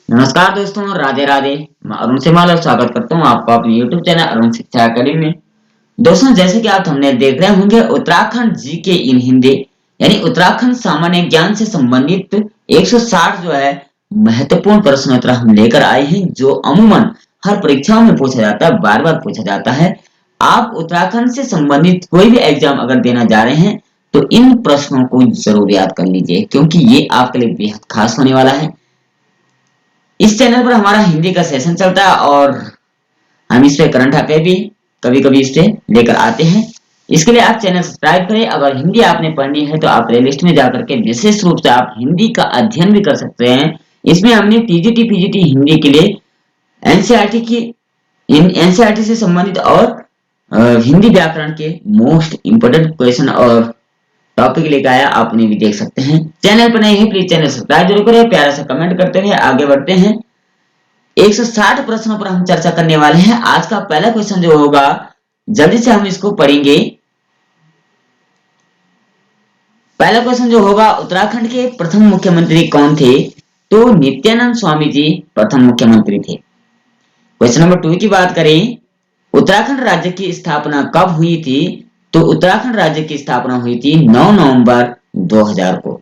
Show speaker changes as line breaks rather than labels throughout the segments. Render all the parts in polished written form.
नमस्कार दोस्तों, राधे राधे। मैं अरुण सेमाल और स्वागत करता हूँ आपका अपने YouTube चैनल अरुण शिक्षा अकेडमी में। दोस्तों, जैसे कि आप थंबनेल देख रहे होंगे, उत्तराखंड जीके इन हिंदी यानी उत्तराखंड सामान्य ज्ञान से संबंधित 160 जो है महत्वपूर्ण प्रश्न उत्तर हम लेकर आए हैं, जो अमूमन हर परीक्षाओं में पूछा जाता है, बार बार पूछा जाता है। आप उत्तराखंड से संबंधित कोई भी एग्जाम अगर देना जा रहे हैं तो इन प्रश्नों को जरूर याद कर लीजिए, क्योंकि ये आपके लिए बेहद खास होने वाला है। इस चैनल पर हमारा हिंदी का सेशन चलता है और हम इस पे करंट अफेयर भी कभी कभी इस पे लेकर आते हैं। इसके लिए आप चैनल सब्सक्राइब करें। अगर हिंदी आपने पढ़नी है तो आप प्लेलिस्ट में जाकर के विशेष रूप से आप हिंदी का अध्ययन भी कर सकते हैं। इसमें हमने टीजीटी पीजीटी हिंदी के लिए एनसीईआरटी की एनसीईआरटी से संबंधित और हिंदी व्याकरण के मोस्ट इंपोर्टेंट क्वेश्चन और टॉपिक लेकर आया, आप उन्हें भी देख सकते हैं। चैनल पर नए हैं प्लीज चैनल सब्सक्राइब जरूर करें। प्यारा सा कमेंट करते हुए आगे बढ़ते हैं। 160 प्रश्नों पर हम चर्चा करने वाले हैं। आज का पहला क्वेश्चन जो होगा, जल्दी से हम इसको पढ़ेंगे। पहला क्वेश्चन जो होगा, उत्तराखंड के प्रथम मुख्यमंत्री कौन थे? तो नित्यानंद स्वामी जी प्रथम मुख्यमंत्री थे। क्वेश्चन नंबर 2 की बात करें, उत्तराखंड राज्य की स्थापना कब हुई थी? तो उत्तराखंड राज्य की स्थापना हुई थी 9 नवंबर 2000 को।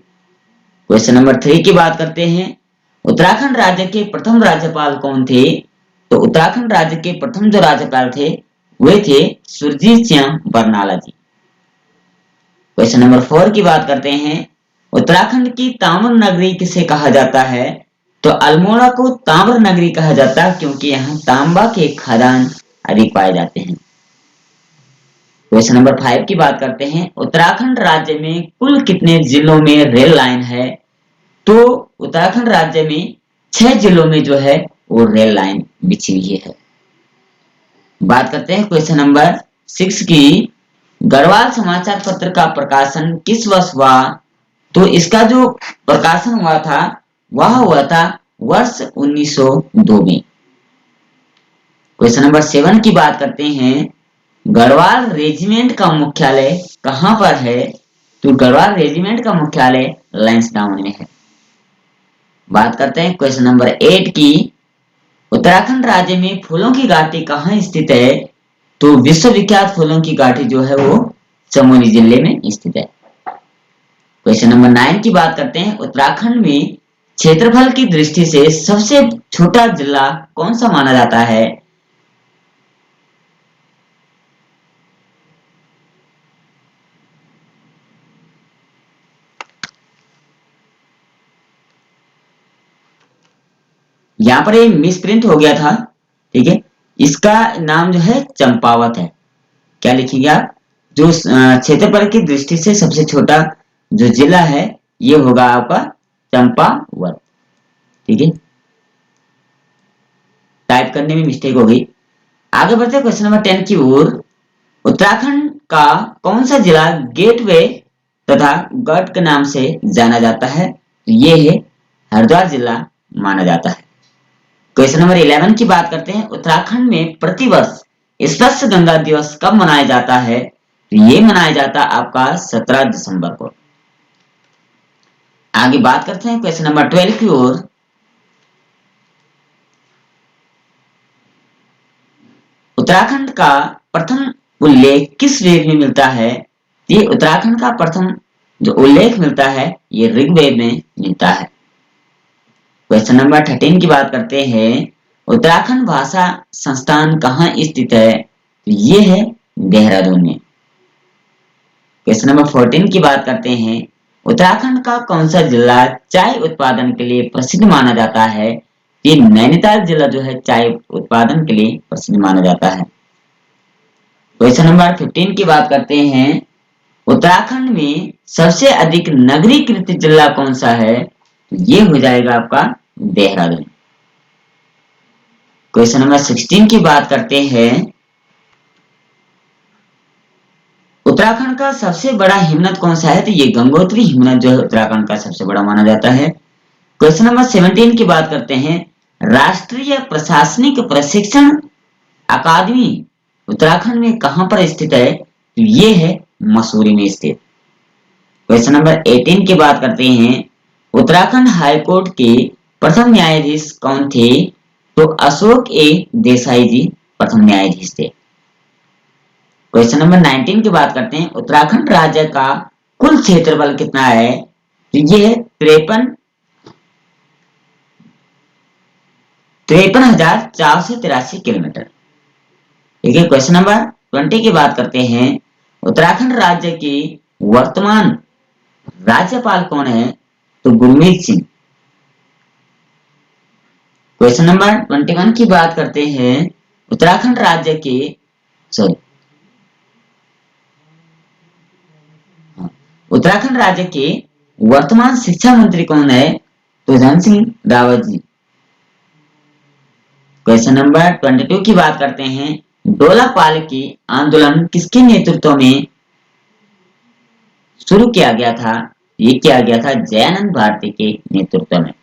क्वेश्चन नंबर 3 की बात करते हैं, उत्तराखंड राज्य के प्रथम राज्यपाल कौन थे? तो उत्तराखंड राज्य के प्रथम जो राज्यपाल थे वे थे सुरजीत सिंह बरनाला जी। क्वेश्चन नंबर 4 की बात करते हैं, उत्तराखंड की ताम्र नगरी किसे कहा जाता है? तो अल्मोड़ा को ताम्र नगरी कहा जाता है, क्योंकि यहाँ तांबा के खदान अधिक पाए जाते हैं। क्वेश्चन नंबर 5 की बात करते हैं, उत्तराखंड राज्य में कुल कितने जिलों में रेल लाइन है? तो उत्तराखंड राज्य में 6 जिलों में जो है वो रेल लाइन बिछी हुई है। बात करते हैं क्वेश्चन नंबर 6 की, गढ़वाल समाचार पत्र का प्रकाशन किस वर्ष हुआ? तो इसका जो प्रकाशन हुआ था वह हुआ था वर्ष 1902 में। क्वेश्चन नंबर 7 की बात करते हैं, गढ़वाल रेजिमेंट का मुख्यालय कहां पर है? तो गढ़वाल रेजिमेंट का मुख्यालय लैंसडाउन में है। बात करते हैं क्वेश्चन नंबर 8 की, उत्तराखंड राज्य में फूलों की घाटी कहाँ स्थित है? तो विश्वविख्यात फूलों की घाटी जो है वो चमोली जिले में स्थित है। क्वेश्चन नंबर 9 की बात करते हैं, उत्तराखंड में क्षेत्रफल की दृष्टि से सबसे छोटा जिला कौन सा माना जाता है? यहाँ पर ये मिसप्रिंट हो गया था, ठीक है। इसका नाम जो है चंपावत है। क्या लिखिएगा, जो क्षेत्रफल की दृष्टि से सबसे छोटा जो जिला है ये होगा आपका चंपावत, ठीक है। टाइप करने में मिस्टेक हो गई। आगे बढ़ते हैं क्वेश्चन नंबर 10 की ओर। उत्तराखंड का कौन सा जिला गेटवे तथा गढ़ के नाम से जाना जाता है? तो ये है हरिद्वार जिला माना जाता है। क्वेश्चन नंबर 11 की बात करते हैं, उत्तराखंड में प्रतिवर्ष स्पर्श गंगा दिवस कब मनाया जाता है? तो ये मनाया जाता है आपका 17 दिसंबर को। आगे बात करते हैं क्वेश्चन नंबर 12 की ओर। उत्तराखंड का प्रथम उल्लेख किस वेद में मिलता है? ये उत्तराखंड का प्रथम जो उल्लेख मिलता है ये ऋग्वेद में मिलता है। क्वेश्चन नंबर 13 की बात करते हैं, उत्तराखंड भाषा संस्थान कहाँ स्थित है? तो ये है देहरादून में। क्वेश्चन नंबर 14 की बात करते हैं, उत्तराखंड का कौन सा जिला चाय उत्पादन के लिए प्रसिद्ध माना जाता है? ये नैनीताल जिला जो है चाय उत्पादन के लिए प्रसिद्ध माना जाता है। क्वेश्चन नंबर 15 की बात करते हैं, उत्तराखंड में सबसे अधिक नगरीकृत जिला कौन सा है? ये हो जाएगा आपका देहरादून। क्वेश्चन नंबर 16 की बात करते हैं, उत्तराखंड का सबसे बड़ा हिमनद कौन सा है? तो ये गंगोत्री हिमनद जो है उत्तराखंड का सबसे बड़ा माना जाता है। क्वेश्चन नंबर 17 की बात करते हैं, राष्ट्रीय प्रशासनिक प्रशिक्षण अकादमी उत्तराखंड में कहां पर स्थित है? तो ये है मसूरी में स्थित। क्वेश्चन नंबर 18 की बात करते हैं, उत्तराखंड हाईकोर्ट के प्रथम न्यायाधीश कौन थे? तो अशोक ए देसाई जी प्रथम न्यायाधीश थे। क्वेश्चन नंबर 19 की बात करते हैं। उत्तराखंड राज्य का कुल क्षेत्रफल कितना है? तो ये 53,483 किलोमीटर। ठीक है। क्वेश्चन नंबर 20 की बात करते हैं। उत्तराखंड राज्य की वर्तमान राज्यपाल कौन है? तो गुरमीत सिंह। क्वेश्चन नंबर 21 की बात करते हैं। उत्तराखंड राज्य के सॉरी उत्तराखंड राज्य के वर्तमान शिक्षा मंत्री कौन है? तो धन सिंह रावत जी। क्वेश्चन नंबर 22 की बात करते हैं। डोला पाल की आंदोलन किसके नेतृत्व में शुरू किया गया था? ये किया गया था जयानंद भारती के नेतृत्व में।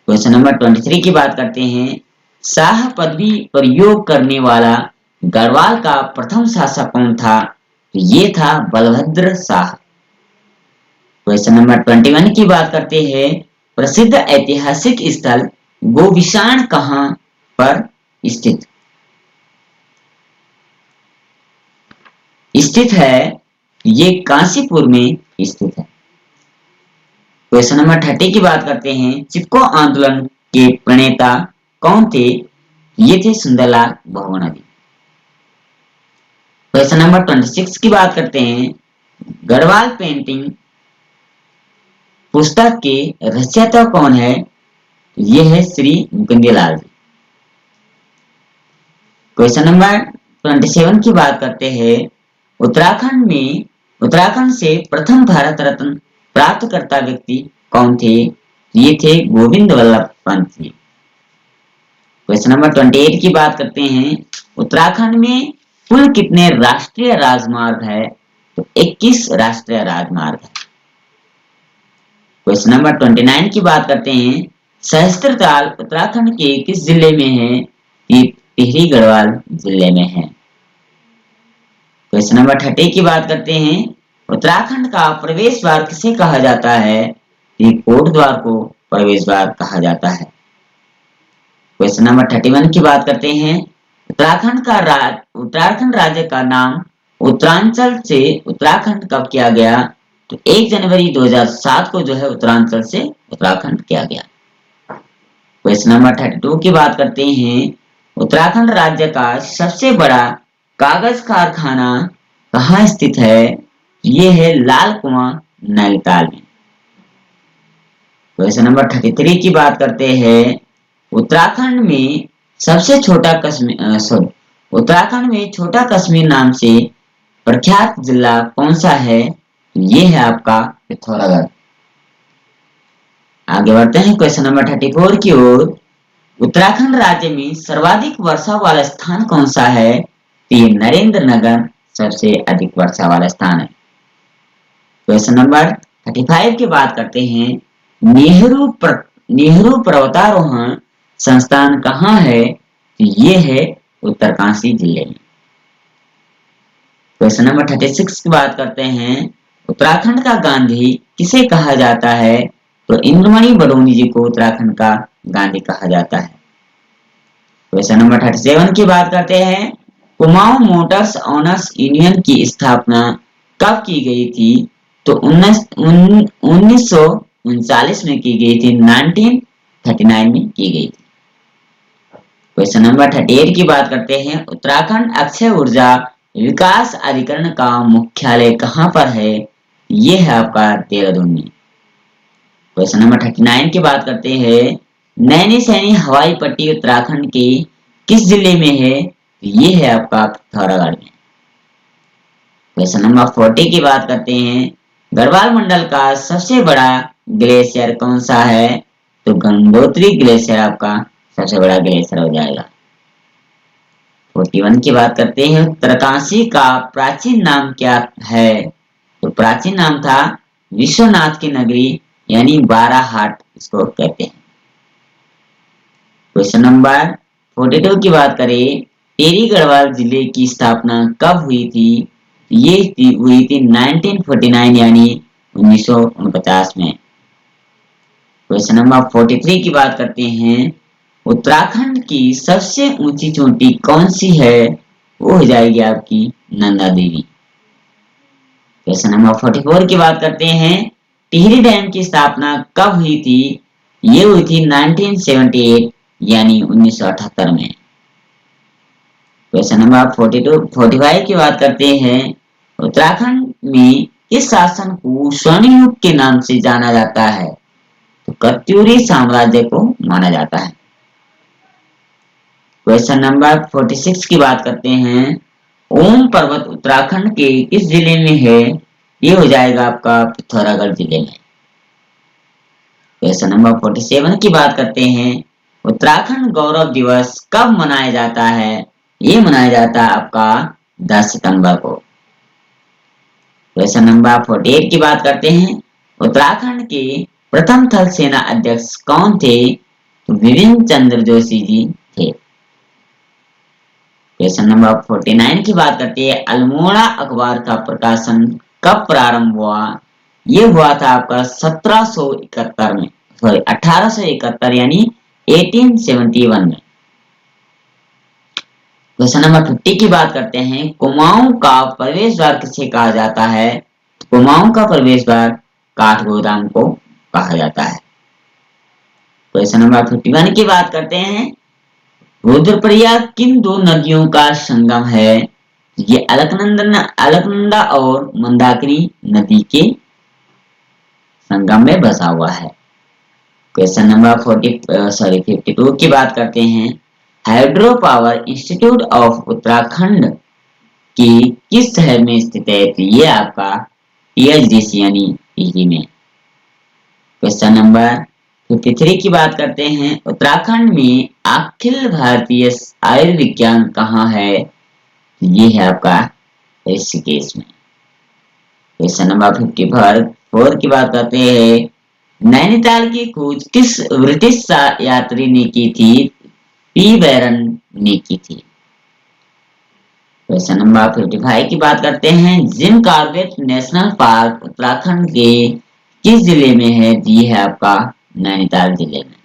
क्वेश्चन नंबर 23 की बात करते हैं। शाह पदवी पर योग करने वाला गढ़वाल का प्रथम शासक कौन था? तो ये था बलभद्र शाह। क्वेश्चन नंबर 21 की बात करते हैं। प्रसिद्ध ऐतिहासिक स्थल गोविशाण कहाँ पर स्थित स्थित है? ये काशीपुर में स्थित है। क्वेश्चन नंबर 30 की बात करते हैं। चिपको आंदोलन के प्रणेता कौन थे? ये थे सुंदरलाल बहुगुणा। क्वेश्चन नंबर 26 की बात करते हैं। गढ़वाल पेंटिंग पुस्तक के रचयिता कौन है? ये है श्री मुकुंदलाल जी। क्वेश्चन नंबर 27 की बात करते हैं। उत्तराखंड से प्रथम भारत रत्न प्राप्तकर्ता व्यक्ति कौन थे? ये थे गोविंद वल्लभ पंत जी। क्वेश्चन नंबर 28 की बात करते हैं। उत्तराखंड में कुल कितने राष्ट्रीय राजमार्ग है? तो 21 राष्ट्रीय राजमार्ग है। क्वेश्चन नंबर 29 की बात करते हैं। सहस्त्रताल उत्तराखंड के किस जिले में है? ये टिहरी गढ़वाल जिले में है। क्वेश्चन नंबर 30 की बात करते हैं। उत्तराखंड का प्रवेश द्वार किसे कहा जाता है? ये कोट द्वार को प्रवेश द्वार कहा जाता है। क्वेश्चन नंबर 31 की बात करते हैं। उत्तराखंड राज्य का नाम उत्तरांचल से उत्तराखंड कब किया गया? तो 1 जनवरी 2007 को जो है उत्तरांचल से उत्तराखंड किया गया। क्वेश्चन नंबर 32 की बात करते हैं। उत्तराखंड राज्य का सबसे बड़ा कागज कारखाना कहाँ स्थित है? ये है लाल कुआं नैनीताल में। क्वेश्चन नंबर 33 की बात करते हैं। उत्तराखंड में सबसे छोटा उत्तराखंड में छोटा कश्मीर नाम से प्रख्यात जिला कौन सा है? ये है आपका पिथौरागढ़। आगे बढ़ते हैं क्वेश्चन नंबर 34 की ओर। उत्तराखंड राज्य में सर्वाधिक वर्षा वाला स्थान कौन सा है? ये नरेंद्र नगर सबसे अधिक वर्षा वाला स्थान है। क्वेश्चन नंबर 35 की बात करते हैं। नेहरू पर्वतारोहण संस्थान कहाँ है? ये है उत्तरकाशी जिले में। क्वेश्चन नंबर 36 की बात करते हैं। उत्तराखंड का गांधी किसे कहा जाता है? तो इंद्रमणि बडोनी जी को उत्तराखंड का गांधी कहा जाता है। क्वेश्चन नंबर 37 की बात करते हैं। कुमाऊं मोटर्स ओनर्स यूनियन की स्थापना कब की गई थी? तो 1939 में की गई थी। 1939 में की गई थी। क्वेश्चन नंबर 38 की बात करते हैं। उत्तराखंड अक्षय ऊर्जा विकास अधिकरण का मुख्यालय कहाँ पर है? ये है आपका देहरादून में। क्वेश्चन नंबर 39 की बात करते हैं। नैनी हवाई पट्टी उत्तराखंड के किस जिले में है? ये है आपका पिथौरागढ़ में। क्वेश्चन नंबर 40 की बात करते हैं। गढ़वाल मंडल का सबसे बड़ा ग्लेशियर कौन सा है? तो गंगोत्री ग्लेशियर आपका सबसे बड़ा ग्लेशियर हो जाएगा। 41 की बात करते हैं। उत्तरकाशी का प्राचीन नाम क्या है? तो प्राचीन नाम था विश्वनाथ की नगरी, यानी बाराहाट इसको कहते हैं। क्वेश्चन नंबर 42 की बात करें। टिहरी गढ़वाल जिले की स्थापना कब हुई थी? ये हुई थी 1949 यानी 1949 में। क्वेश्चन नंबर 43 की बात करते हैं। उत्तराखंड की सबसे ऊंची चोटी कौन सी है? वो हो जाएगी आपकी नंदा देवी। क्वेश्चन नंबर 44 की बात करते हैं। टिहरी डैम की स्थापना कब हुई थी? ये हुई थी 1978 यानी 1978 में। क्वेश्चन नंबर 45 की बात करते हैं। उत्तराखंड में किस शासन को स्वर्ण युग के नाम से जाना जाता है? तो कत्यूरी साम्राज्य को माना जाता है। क्वेश्चन नंबर 46 की बात करते हैं। ओम पर्वत उत्तराखंड के किस जिले में है? ये हो जाएगा आपका पिथौरागढ़ जिले में। क्वेश्चन नंबर 47 की बात करते हैं। उत्तराखंड गौरव दिवस कब मनाया जाता है? ये मनाया जाता है आपका 10 सितंबर को। क्वेश्चन नंबर 48 की बात करते हैं। उत्तराखंड के प्रथम थल सेना अध्यक्ष कौन थे? तो बिपिन चंद्र जोशी जी थे। क्वेश्चन नंबर 49 की बात करते हैं। अल्मोड़ा अखबार का प्रकाशन कब प्रारंभ हुआ? ये हुआ था आपका 1771 में, सॉरी 1871 यानी 1871 में। क्वेश्चन नंबर 50 की बात करते हैं। कुमाऊं का प्रवेश द्वार किसे कहा जाता है? कुमाऊं का प्रवेश द्वार काठगोदाम को कहा जाता है। क्वेश्चन नंबर 51 की बात करते हैं। रुद्रप्रयाग किन दो नदियों का संगम है? ये अलकनंदा और मंदाकिनी नदी के संगम में बसा हुआ है। क्वेश्चन नंबर 52 की बात करते हैं। Hydro power institute of Uttarakhand की किस शहर में स्थित है? तो ये आपका टीएचडीसी यानी टीजी में। क्वेश्चन नंबर 53 की बात करते हैं। उत्तराखंड में अखिल भारतीय आयुर्विज्ञान कहाँ है? ये है आपका ऋषिकेश में। क्वेश्चन नंबर 54 की बात करते हैं। नैनीताल की खोज किस ब्रिटिश यात्री ने की थी? पी बैरन ने की थी। क्वेश्चन नंबर 55 की बात करते हैं। Jim Corbett national park Uttarakhand के किस जिले में है? जी है आपका नैनीताल जिले में।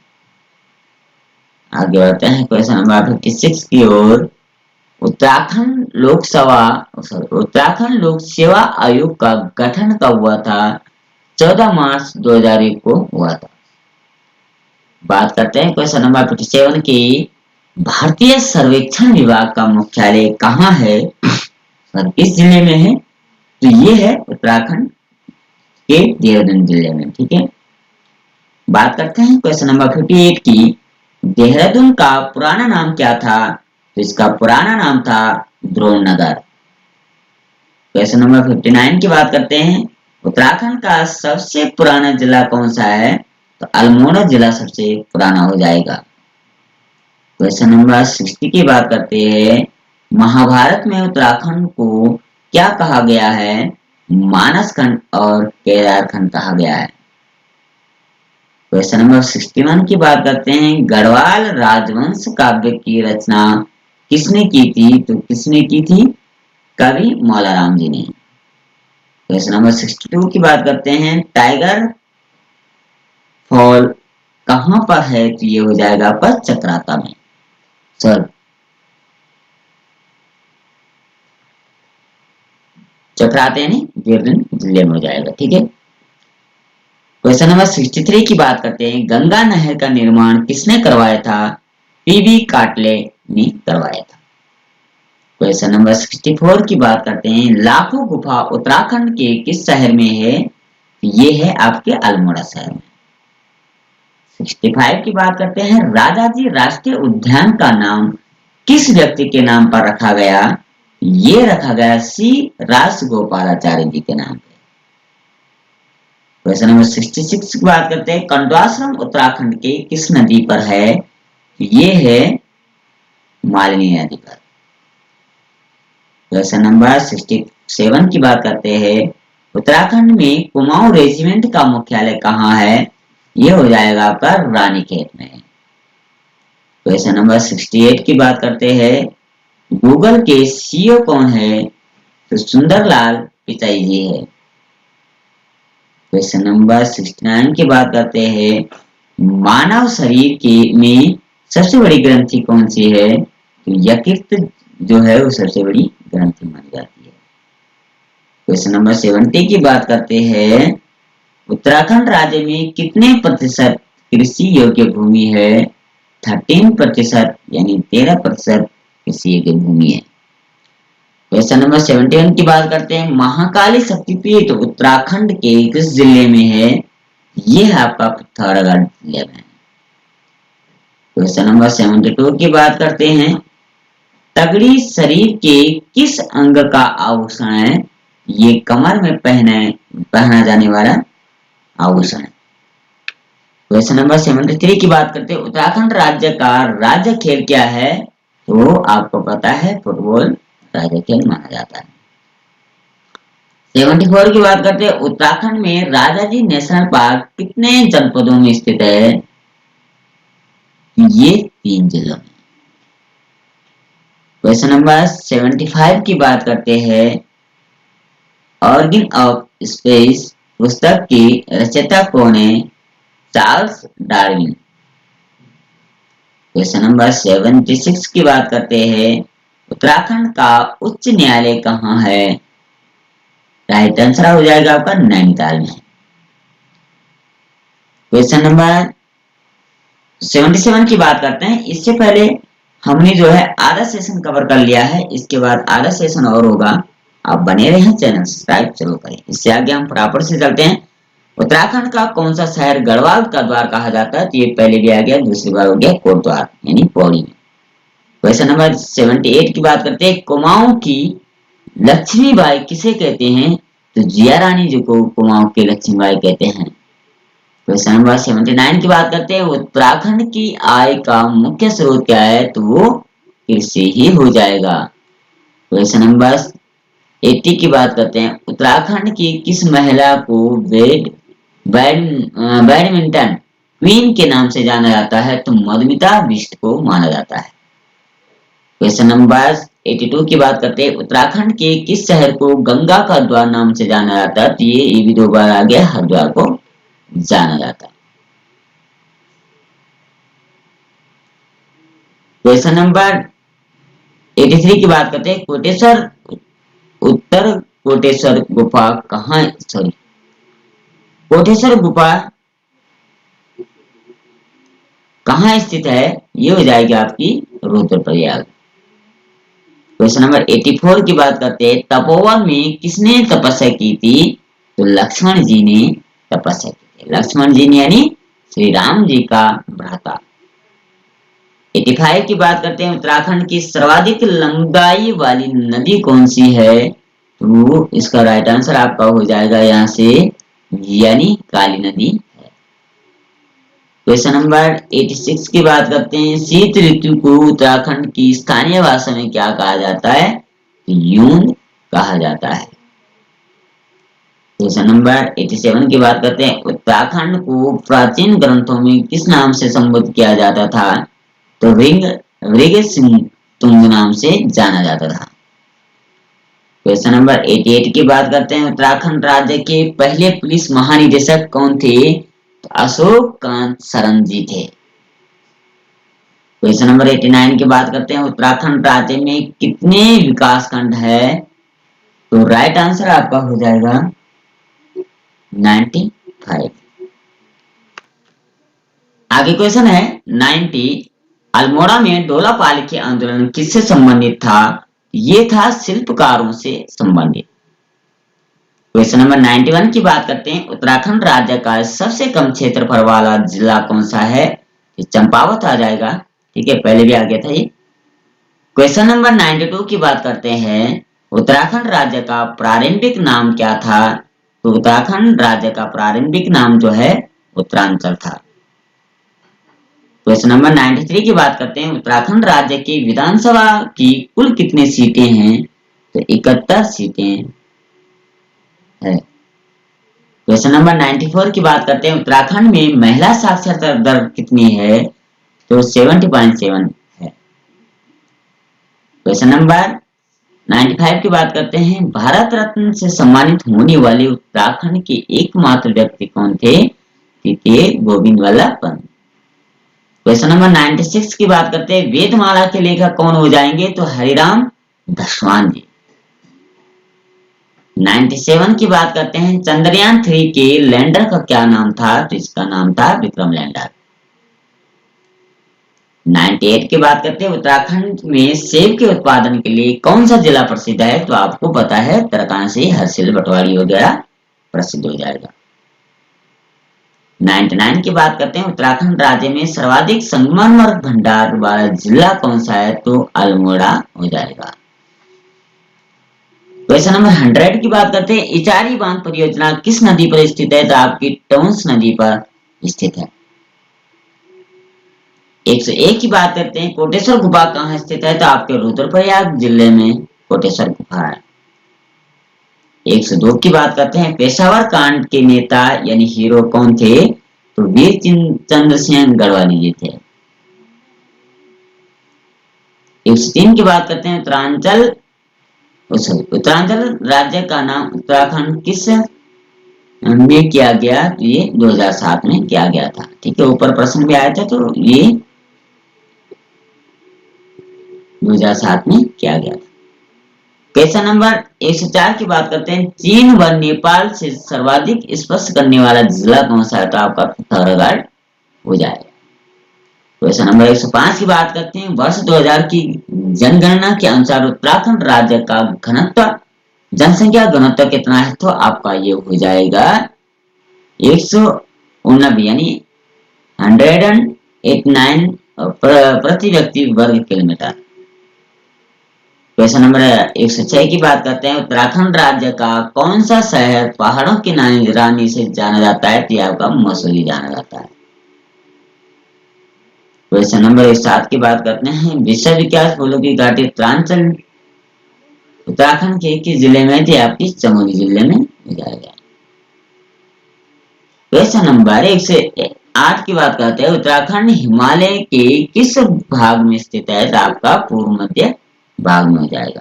आगे बढ़ते हैं क्वेश्चन नंबर 56 की ओर। उत्तराखंड लोक सेवा आयोग का गठन कब हुआ था? 14 मार्च 2001 को हुआ था। बात करते हैं क्वेश्चन नंबर 57 की। भारतीय सर्वेक्षण विभाग का मुख्यालय कहाँ है? किस जिले में है? तो ये है उत्तराखंड के देहरादून जिले में। ठीक है। बात करते हैं क्वेश्चन नंबर 58 की। देहरादून का पुराना नाम क्या था? तो इसका पुराना नाम था द्रोणनगर। क्वेश्चन नंबर 59 की बात करते हैं। उत्तराखंड का सबसे पुराना जिला कौन सा है? तो अल्मोड़ा जिला सबसे पुराना हो जाएगा। क्वेश्चन नंबर 60 की बात करते हैं। महाभारत में उत्तराखंड को क्या कहा गया है? मानस खंड और केदार खंड कहा गया है। क्वेश्चन नंबर 61 की बात करते हैं। गढ़वाल राजवंश काव्य की रचना किसने की थी? तो किसने की थी? कवि मौलाराम जी ने। क्वेश्चन नंबर 62 की बात करते हैं। टाइगर फॉल कहां पर है? तो ये हो जाएगा आपका चक्राता में। सर चक्राते यानी देहरादून जिले में हो जाएगा। ठीक है। क्वेश्चन नंबर 63 की बात करते हैं। गंगा नहर का निर्माण किसने करवाया था? पीबी काटले ने करवाया था। क्वेश्चन नंबर 64 की बात करते हैं। लाखों गुफा उत्तराखंड के किस शहर में है? ये है आपके अल्मोड़ा शहर में। 65 की बात करते हैं। राजाजी राष्ट्रीय उद्यान का नाम किस व्यक्ति के नाम पर रखा गया? ये रखा गया सी राजगोपालाचार्य जी के नाम पे। क्वेश्चन नंबर 66 की बात करते हैं। कंडवाश्रम उत्तराखंड के किस नदी पर है? ये है मालिनी नदी पर। क्वेश्चन नंबर 67 की बात करते हैं। उत्तराखंड में कुमाऊं रेजिमेंट का मुख्यालय कहाँ है? ये हो जाएगा आपका रानीखेत में। क्वेश्चन नंबर 68 की बात करते हैं। गूगल के सीईओ कौन है? तो सुंदरलाल पिचाई जी है। क्वेश्चन नंबर 69 की बात करते हैं। मानव शरीर के में सबसे बड़ी ग्रंथि कौन सी है? तो यकृत जो है वो सबसे बड़ी ग्रंथि मानी जाती है। क्वेश्चन नंबर 70 की बात करते हैं। उत्तराखंड राज्य में कितने प्रतिशत कृषि योग्य भूमि है? 13% यानी 13% कृषि योग्य भूमि है। क्वेश्चन नंबर 71 की बात करते हैं। महाकाली शक्तिपीठ उत्तराखंड के किस जिले में है? ये है आपका पिथौरागढ़ जिले में। क्वेश्चन नंबर 72 की बात करते हैं। तगड़ी शरीर के किस अंग का आभूषण है? ये कमर में पहना जाने वाला आभूषण है। क्वेश्चन नंबर 73 की बात करते हैं। उत्तराखंड राज्य का राज्य खेल क्या है? तो आपको पता है फुटबॉल राज्य खेल माना जाता है। 74 की बात करते हैं। उत्तराखंड में राजाजी नेशनल पार्क कितने जनपदों में स्थित है? ये 3 जिलों में। क्वेश्चन नंबर 75 की बात करते हैं। ऑर्गन ऑफ स्पेस पुस्तक की रचयिता कौन है? Charles Darwin. क्वेश्चन नंबर 76 की बात करते हैं। उत्तराखंड का उच्च न्यायालय कहाँ है? राइट आंसर हो जाएगा आपका नैनीताल में। क्वेश्चन नंबर 77 की बात करते हैं। इससे पहले हमने जो है आधा सेशन कवर कर लिया है, इसके बाद आधा सेशन और होगा। आप बने रहे चैनल सब्सक्राइब जरूर करें। इससे आगे हम फटाफट से चलते हैं। उत्तराखंड का कौन सा शहर गढ़वाल का द्वार कहा जाता है? तो ये पहले भी आ गया, दूसरी बार हो गया कोटद्वार यानी पौड़ी में। क्वेश्चन नंबर 78 की बात करते हैं। कुमाऊं की लक्ष्मीबाई किसे कहते हैं? तो जिया रानी जी को कुमाऊं की लक्ष्मीबाई कहते हैं। क्वेश्चन नंबर 79 की बात करते हैं। उत्तराखंड की आय का मुख्य स्रोत क्या है? तो वो कृषि ही हो जाएगा। क्वेश्चन नंबर 80 की बात करते हैं। उत्तराखंड की किस महिला को बैडमिंटन क्वीन के नाम से जाना जाता है? तो मधुमिता बिष्ट को माना जाता है। क्वेश्चन नंबर 82 की बात करते हैं। उत्तराखंड के किस शहर को गंगा का द्वार नाम से जाना जाता है? तो ये भी 2 बार आ गया, हरिद्वार को जाना जाता है। क्वेश्चन नंबर 83 की बात करते हैं। कोटेश्वर उत्तर कोटेश्वर गुफा कहाँ, सॉरी, कोटेश्वर गुफा कहाँ स्थित है? ये हो जाएगी आपकी रुद्रप्रयाग। क्वेश्चन नंबर 84 की बात करते हैं। तपोवन में किसने तपस्या की थी? तो लक्ष्मण जी ने तपस्या की थी। लक्ष्मण जी ने यानी श्री राम जी का भ्राता। 85 की बात करते हैं। उत्तराखंड की सर्वाधिक लंबाई वाली नदी कौन सी है? तो इसका राइट आंसर आपका हो जाएगा यहाँ से यानी काली नदी है। क्वेश्चन नंबर 86 की बात करते हैं। शीत ऋतु को उत्तराखंड की स्थानीय भाषा में क्या कहा जाता है? यून कहा जाता है। क्वेश्चन नंबर 87 की बात करते हैं। उत्तराखंड को प्राचीन ग्रंथों में किस नाम से संबोधित किया जाता था? तो ऋग सिंह तुंग नाम से जाना जाता था। क्वेश्चन नंबर 88 की बात करते हैं। उत्तराखंड राज्य के पहले पुलिस महानिदेशक कौन थे? तो अशोक कांत सरन जी थे। क्वेश्चन नंबर 89 की बात करते हैं। उत्तराखंड राज्य में कितने विकास खंड है? तो राइट आंसर आपका हो जाएगा 95। आगे क्वेश्चन है 90। अल्मोड़ा में डोला पालकी आंदोलन किससे संबंधित था? ये था शिल्पकारों से संबंधित। क्वेश्चन नंबर 91 की बात करते हैं। उत्तराखंड राज्य का सबसे कम क्षेत्रफल वाला जिला कौन सा है? चंपावत आ जाएगा। ठीक है, पहले भी आ गया था ये। क्वेश्चन नंबर 92 की बात करते हैं। उत्तराखंड राज्य का प्रारंभिक नाम क्या था? तो उत्तराखंड राज्य का प्रारंभिक नाम जो है उत्तरांचल था। क्वेश्चन नंबर 93 की बात करते हैं। उत्तराखंड राज्य की विधानसभा की कुल कितनी सीटें हैं? तो 71 सीटें है। क्वेश्चन नंबर 94 की बात करते हैं। उत्तराखंड में महिला साक्षरता दर कितनी है? तो 70.7 है। क्वेश्चन नंबर 95 की बात करते हैं। भारत रत्न से सम्मानित होने वाले उत्तराखंड के एकमात्र व्यक्ति कौन थे? थे गोविंद वल्लभ पंत। क्वेश्चन नंबर 96 की बात करते हैं, वेदमाला के लेखक कौन हो जाएंगे? तो हरिराम दसवान जी। 97 की बात करते हैं, चंद्रयान 3 के लैंडर का क्या नाम था? तो इसका नाम था विक्रम लैंडर। 98 की बात करते हैं, उत्तराखंड में सेब के उत्पादन के लिए कौन सा जिला प्रसिद्ध है? तो आपको पता है तरकांशी, हरसिल, बटवाड़ी वगैरह प्रसिद्ध हो जाएगा। 99 की बात करते हैं, उत्तराखंड राज्य में सर्वाधिक संगमरमर भंडार वाला जिला कौन सा है? तो अल्मोड़ा हो जाएगा। क्वेश्चन नंबर 100 की बात करते हैं, इचारी बांध परियोजना किस नदी पर स्थित है? तो आपकी टोंस नदी पर स्थित है। 101 की बात करते हैं, कोटेश्वर गुफा कहाँ स्थित है? तो आपके रुद्रप्रयाग जिले में कोटेश्वर गुफा है। 102 की बात करते हैं, पेशावर कांड के नेता यानी हीरो कौन थे? तो वीर चंद्र सिंह गढ़वाली जी थे। 103 की बात करते हैं, उत्तरांचल राज्य का नाम उत्तराखंड किस में किया गया? तो ये 2007 में किया गया था। ठीक है, ऊपर प्रश्न भी आया था, तो ये 2007 में किया गया था। क्वेश्चन नंबर 104 की बात करते हैं, चीन व नेपाल से सर्वाधिक स्पर्श करने वाला जिला कौन सा है? तो आपका पिथौरागढ़ हो जाएगा। क्वेश्चन नंबर 105 की बात करते हैं, वर्ष 2000 की जनगणना के अनुसार उत्तराखंड राज्य का घनत्व, जनसंख्या घनत्व कितना है? तो आपका ये हो जाएगा 189 यानी 189 प्रति व्यक्ति वर्ग किलोमीटर। क्वेश्चन नंबर 106 की बात करते हैं, उत्तराखंड राज्य का कौन सा शहर पहाड़ों की रानी से जाना जाता है? तो आपका मसूरी जाना जाता है। क्वेश्चन नंबर 107 की बात करते हैं, विश्व विख्यात फूलों की घाटी उत्तरांचल उत्तराखंड के किस जिले में थी? आपकी चमोली जिले में हो जाएगा। क्वेश्चन नंबर 108 की बात करते हैं, उत्तराखंड हिमालय के किस भाग में स्थित है? तो आपका पूर्व मध्य भाग में हो जाएगा।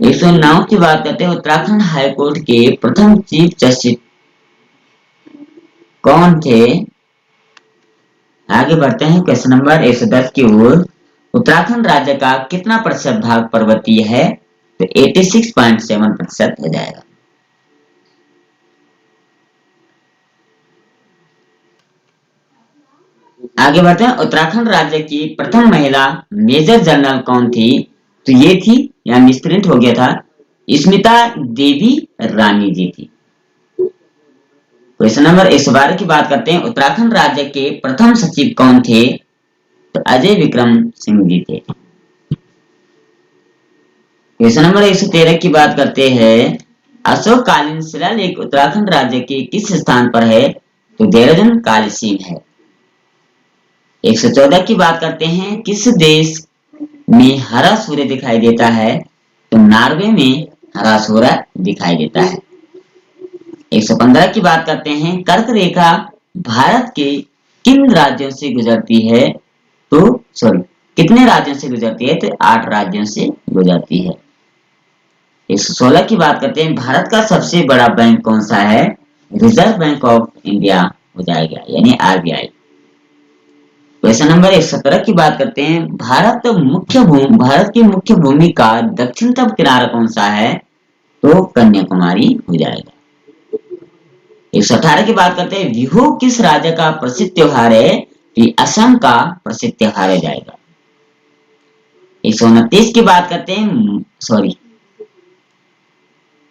109 की बात करते हैं, उत्तराखंड हाईकोर्ट के प्रथम चीफ जस्टिस कौन थे? आगे बढ़ते हैं क्वेश्चन नंबर 110 की ओर, उत्तराखंड राज्य का कितना प्रतिशत भाग पर्वतीय है? तो 86.7% हो जाएगा। आगे बढ़ते हैं, उत्तराखंड राज्य की प्रथम महिला मेजर जनरल कौन थी? तो ये थी, या मिसप्रिंट हो गया था, स्मिता देवी रानी जी थी। क्वेश्चन नंबर 112 की बात करते हैं, उत्तराखंड राज्य के प्रथम सचिव कौन थे? तो अजय विक्रम सिंह जी थे। क्वेश्चन नंबर 113 की बात करते हैं, अशोककालीन शिलालेख उत्तराखंड राज्य के किस स्थान पर है? तो देहरादून कालीसीन है। 114 की बात करते हैं, किस देश में हरा सूर्य दिखाई देता है? तो नॉर्वे में हरा सूर्य दिखाई देता है। 115 की बात करते हैं, कर्क रेखा भारत के किन राज्यों से गुजरती है? तो सॉरी, कितने राज्यों से गुजरती है? तो 8 राज्यों से गुजरती है। 116 की बात करते हैं, भारत का सबसे बड़ा बैंक कौन सा है? रिजर्व बैंक ऑफ इंडिया हो जाएगा, यानी आरबीआई। क्वेश्चन नंबर 117 की बात करते हैं, भारत की मुख्य भूमि का दक्षिणतम किनारा कौन सा है? तो कन्याकुमारी हो जाएगा। 118 की बात करते हैं, बिहू किस राज्य का प्रसिद्ध त्योहार है? कि असम का प्रसिद्ध त्योहार हो जाएगा। 129 की बात करते हैं, सॉरी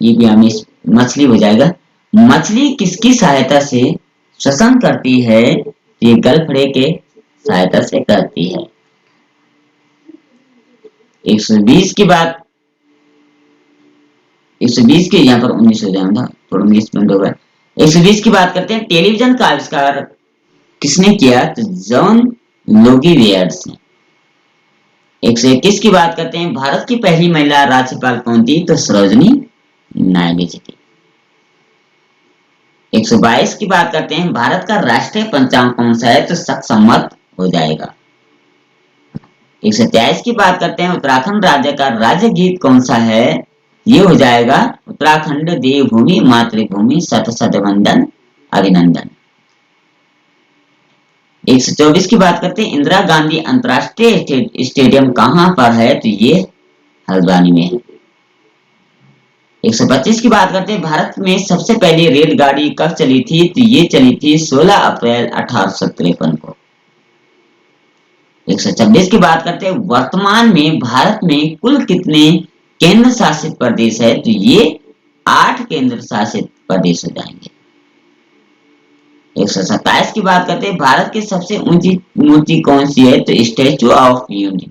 ये भी हमें मछली हो जाएगा, मछली किसकी सहायता से श्वसन करती है? ये गलफड़े के सहायता से करती है। 120 की बात, 120 के यहाँ पर 19 हो जाएगा, थोड़ा मिसप्रिंट हो गया। 120 की बात करते हैं, टेलीविजन का आविष्कार किसने किया? तो जॉन लोगी वेयर्स ने। 121 की बात करते हैं, भारत की पहली महिला राज्यपाल कौन थी? तो सरोजनी नायडू जी थी। 122 की बात करते हैं, भारत का राष्ट्रीय पंचांग कौन सा है? तो शक संवत हो जाएगा। 123 की बात करते हैं, उत्तराखंड राज्य का राज्य गीत कौन सा है? ये हो जाएगा, उत्तराखंड देवभूमि मातृभूमि शत शत वंदन अभिनंदन। 124 की बात करते हैं, इंदिरा गांधी अंतर्राष्ट्रीय स्टेडियम कहाँ पर है? तो ये हल्द्वानी में है। 125 की बात करते हैं, भारत में सबसे पहली रेलगाड़ी कब चली थी? तो ये चली थी 16 अप्रैल 1853 को। 126 की बात करते हैं, वर्तमान में भारत में कुल कितने केंद्र शासित प्रदेश है? तो ये 8 केंद्र शासित प्रदेश हो जाएंगे। 127 की बात करते हैं, भारत की सबसे ऊंची मूर्ति कौन सी है? तो स्टैचू ऑफ यूनिटी।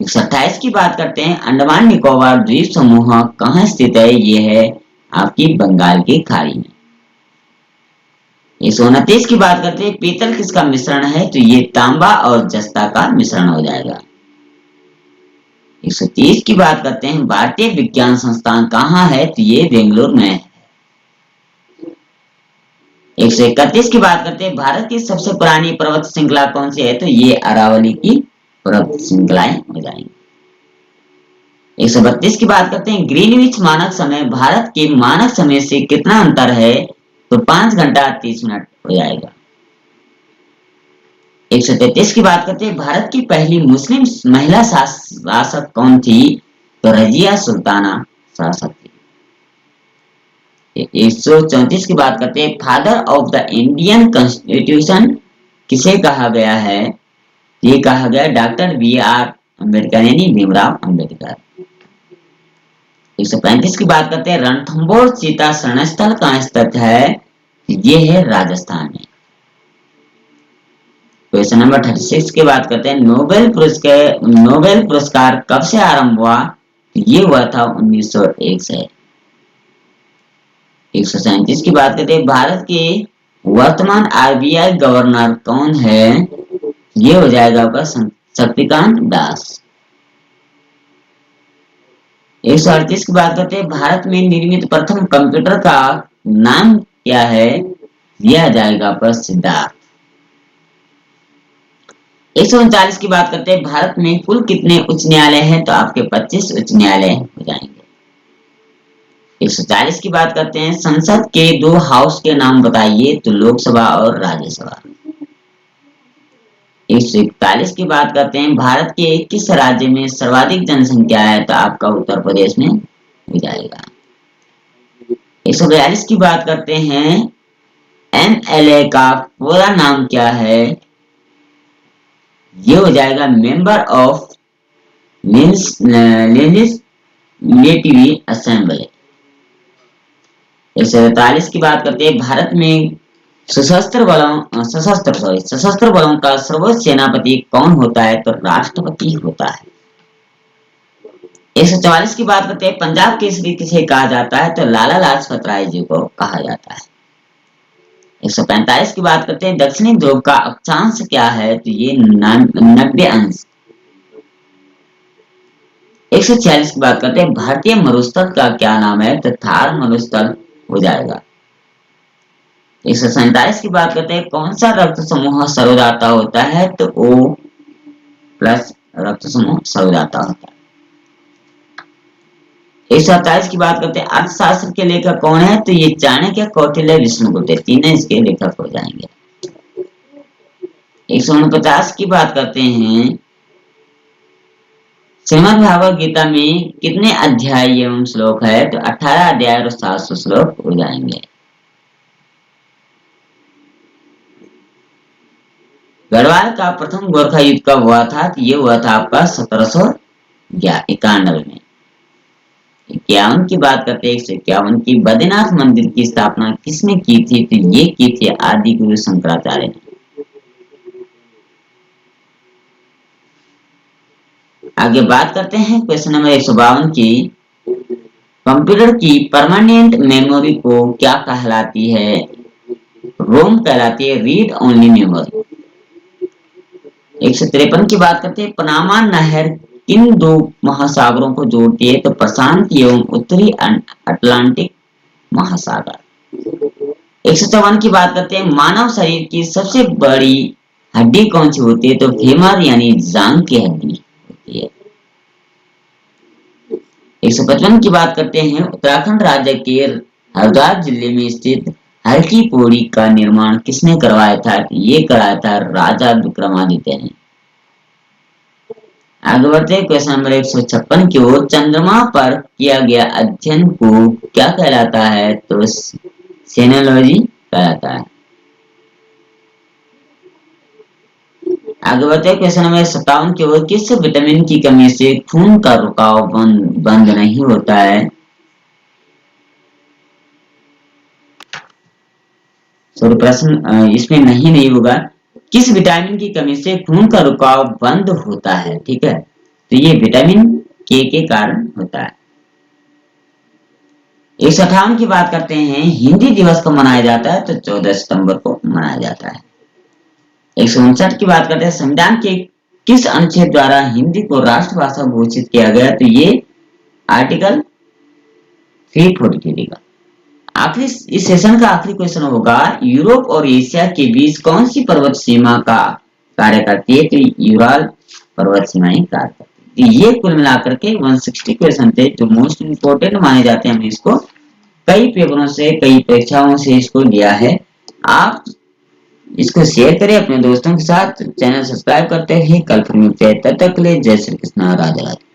128 की बात करते हैं, अंडमान निकोबार द्वीप समूह कहाँ स्थित है? ये है आपकी बंगाल की खाड़ी में। 129 की बात करते हैं, पीतल किसका मिश्रण है? तो ये तांबा और जस्ता का मिश्रण हो जाएगा। 130 की बात करते हैं, भारतीय विज्ञान संस्थान कहाँ है? तो ये बेंगलुरु में है। 131 की बात करते हैं, भारत की सबसे पुरानी पर्वत श्रृंखला कौन सी है? तो ये अरावली की पर्वत श्रृंखलाएं हो जाएंगी। 132 की बात करते हैं, ग्रीनविच मानक समय भारत के मानक समय से कितना अंतर है? तो 5 घंटा 30 मिनट हो जाएगा। 133 की बात करते हैं, भारत की पहली मुस्लिम महिला शासक कौन थी? तो रजिया सुल्ताना शासक थी। 134 की बात करते हैं, father of the Indian constitution किसे कहा गया है? ये कहा गया डॉक्टर B.R. अम्बेडकर यानी भीमराव अम्बेडकर। 135 की बात करते हैं, रणथंभौर सीता शरण स्थल कहाँ स्थित है? ये है राजस्थान में। क्वेश्चन नंबर 36 की बात करते हैं, नोबेल पुरस्कार कब से आरंभ हुआ? ये हुआ था 1901 से। 137 की बात करते हैं, भारत के वर्तमान RBI गवर्नर कौन है? ये हो जाएगा आपका शक्तिकांत दास। 138 की बात करते हैं, भारत में निर्मित प्रथम कंप्यूटर का नाम क्या है? यह जाएगा आपका सिद्धार्थ। 139 की बात करते हैं, भारत में कुल कितने उच्च न्यायालय हैं? तो आपके 25 उच्च न्यायालय हो जाएंगे। 140 की बात करते हैं, संसद के 2 हाउस के नाम बताइए? तो लोकसभा और राज्यसभा। 141 की बात करते हैं, भारत के किस राज्य में सर्वाधिक जनसंख्या है? तो आपका उत्तर प्रदेश में हो जाएगा। 142 की बात करते हैं, MLA का पूरा नाम क्या है? ये हो जाएगा मेंबर ऑफ लेजिस्लेटिव असेंबली। 143 की बात करते हैं, भारत में सशस्त्र बलों का सर्वोच्च सेनापति कौन होता है? तो राष्ट्रपति होता है। 144 की बात करते हैं, पंजाब केसरी किसे कहा जाता है? तो लाला लाजपत राय जी को कहा जाता है। 145 की बात करते हैं, दक्षिणी ध्रुव का अक्षांश क्या है? तो ये 90 अंश। 146 की बात करते हैं, भारतीय मरुस्थल का क्या नाम है? तो थार मरुस्थल हो जाएगा। 147 की बात करते हैं, कौन सा रक्त समूह सर्वदाता होता है? तो O+ रक्त समूह सर्वदाता होता है। 148 की बात करते हैं, अर्थशास्त्र के लेखक कौन है? तो ये चाणक्य, कौटिल्य, विष्णुगुप्त, तीनों इसके लेखक हो जाएंगे। 149 की बात करते हैं, श्रीमद् भागवत गीता में कितने अध्याय एवं श्लोक है? तो 18 अध्याय और 700 श्लोक हो जाएंगे। गढ़वाल का प्रथम गोरखा युद्ध कब हुआ था? तो ये हुआ था आपका 1791 में। 51 की बात करते हैं, 151 की, बद्रीनाथ मंदिर की स्थापना किसने की थी? तो ये की थी आदि गुरु शंकराचार्य ने। आगे बात करते हैं क्वेश्चन नंबर 152 की, कंप्यूटर की परमानेंट मेमोरी को क्या कहलाती है? रोम कहलाती है, रीड ओनली मेमोरी। 153 की बात करते हैं, पनामा नहर किन 2 महासागरों को जोड़ती है? तो प्रशांत एवं उत्तरी अटलांटिक महासागर। 154 की बात करते हैं, मानव शरीर की सबसे बड़ी हड्डी कौन सी होती है? तो फेमर यानी जांघ की हड्डी होती है। 155 की बात करते हैं, उत्तराखंड राज्य के हरिद्वार जिले में स्थित हरकी पौड़ी का निर्माण किसने करवाया था? ये कराया था राजा विक्रमादित्य ने। आगे बढ़ते हैं क्वेश्चन नंबर 156 की ओर। चंद्रमा पर किया गया अध्ययन को क्या कहलाता है? तो सेनोलॉजी कहलाता है। आगे बढ़ते हैं क्वेश्चन नंबर 57 की ओर। किस विटामिन की कमी से खून का रुकाव बंद नहीं होता है? सॉरी, प्रश्न इसमें नहीं होगा। किस विटामिन की कमी से खून का रुकाव बंद होता है? ठीक है, तो ये विटामिन के कारण होता है। 158 की बात करते हैं। हिंदी दिवस कब मनाया जाता है? तो 14 सितंबर को मनाया जाता है। 159 की बात करते हैं। संविधान के किस अनुच्छेद द्वारा हिंदी को राष्ट्रभाषा घोषित किया गया? तो ये आर्टिकल 343 का। आखिरी इस सेशन का आखिरी क्वेश्चन होगा। यूरोप और एशिया के बीच कौन सी पर्वत सीमा का कार्य करती है? तो यूराल पर्वत सीमाएं कार्य करती है। ये कुल मिलाकर के 160 क्वेश्चन थे जो मोस्ट इंपोर्टेंट माने जाते हैं। हमने इसको कई पेपरों से, कई परीक्षाओं से इसको लिया है। आप इसको शेयर करें अपने दोस्तों के साथ, चैनल सब्सक्राइब करते रहिए। कल फिर मिलते हैं, तब तक के लिए जय श्री कृष्णा, राधे राधे।